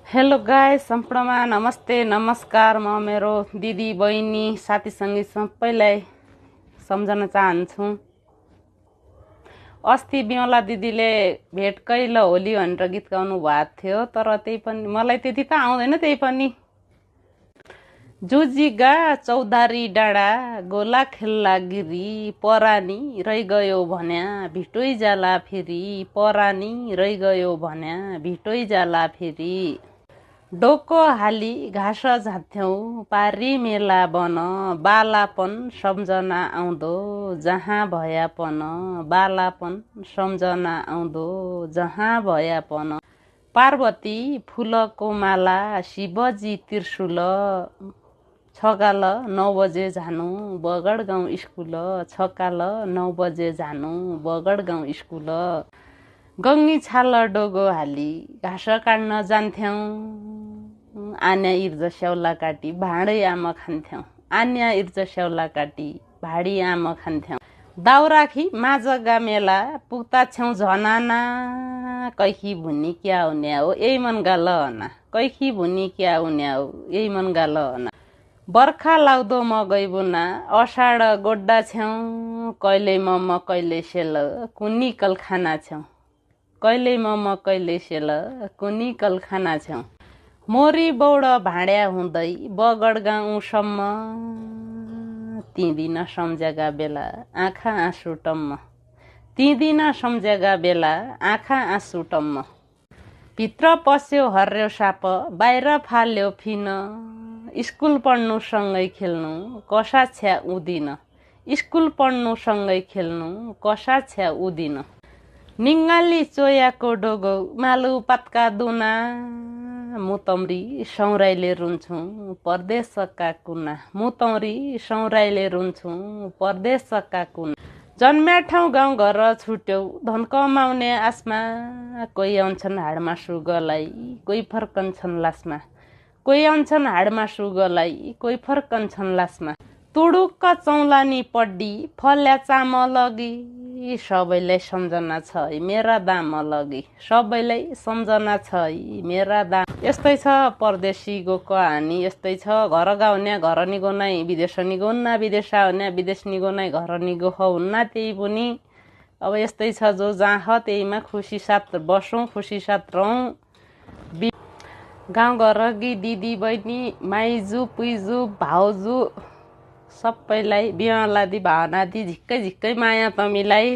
Hello guys, सम्पूर्णमा नमस्ते नमस्कार। म मेरो दिदी बहिनी साथी सङ्गी सबैलाई सम्झन चाहन्छु। अस्ति बिमला दिदीले भेट कैल होली भनेर गीत गाउनु भएको थियो, तर त्यही पनि मलाई त्यति त आउँदैन। त्यही पनि जुजिगा चौधारी डाँडा गोला खेल्ला गिरी परानी रहिगयो भन्या भिटोइ जाला फेरि परानी रहिगयो भन्या भिटोइ जाला फेरि डोको हाली घाँस झाँथ्यौँ पारी मेला बन बालापन सम्झना आउँदो जहाँ भयापन बालापन सम्झना आउँदो जहाँ भयापन पार्वती फुलको माला शिवजी त्रिशूल छकाल 9 बजे जानु बगड गाउँ स्कुल छकाल 9 बजे जानु बगड गाउँ स्कुल गङ्गी छाल डोगो हाली घाँस काट्न जान्थ्यौँ आन्या इर्ज स्याउला काटी भाँडै आमा खान्थ्यौँ आन्या इर्ज स्याउला काटी भाडी आमा खान्थ्यौँ दाउराखी माझगा मेला पुग्ता छेउ झनाना कैखी भुनी क्या हुन्या हो यही मन गाल हना कैखी भुनी क्या हुन्या हो यही मन गाल हना बर्खा लाउँदो म गइबुना अषाढ गोड्डा छेउ कहिले मम कहिले सेल कुनी कल खाना छेउ कहिले मम कहिले सेल कुनी कल खाना छेउ मोरी बौड भाँड्या हुँदै बगड गाउँसम्म ती दिन सम्झेगा बेला आँखा आँसु टम्म ती दिन सम्झेगा बेला आँखा आँसु टम्म भित्र पस्यो हर्यो साप बाहिर फाल्यो फिन स्कुल पढ्नु सँगै खेल्नु कसा छ्या उदिन स्कुल पढ्नु सँगै खेल्नु कसा छ्या उदिन निङ्गाली चोयाको डोगो मालु पातका दुना मुतौरी सौराइले रुन्छु परदेशका कुना मुतौरी सौराइले रुन्छु परदेशका कुना जन्म्या ठाउँ गाउँ घर छुट्यौ धन कमाउने आसमा कोही आउँछन् हाडमासु गलाई कोही फर्कन्छन् लासमा कोही आउँछन् हाडमासु गलाई कोही फर्कन्छन् लासमा तुडुक्क चौलानी पड्डी फल्या चामल लगी सबैलाई सम्झना छ मेरा दाम लगी सबैलाई सम्झना छ मेरा दाम यस्तै छ परदेशीको कहानी यस्तै छ घर गाउने घर निगो नै विदेश निगो हुन्ना विदेश आउने विदेश निगो नै घर निगो हुन्ना त्यही पनि अब यस्तै छ जो जहाँ ह त्यहीमा खुसी साथ बसौँ खुसी साथ रहौँ गाउँघरकी दिदी बहिनी माइजू पुइजू भाउजू सबैलाई बिमला दी भावना दी झिक्कै झिक्कै माया तमीलाई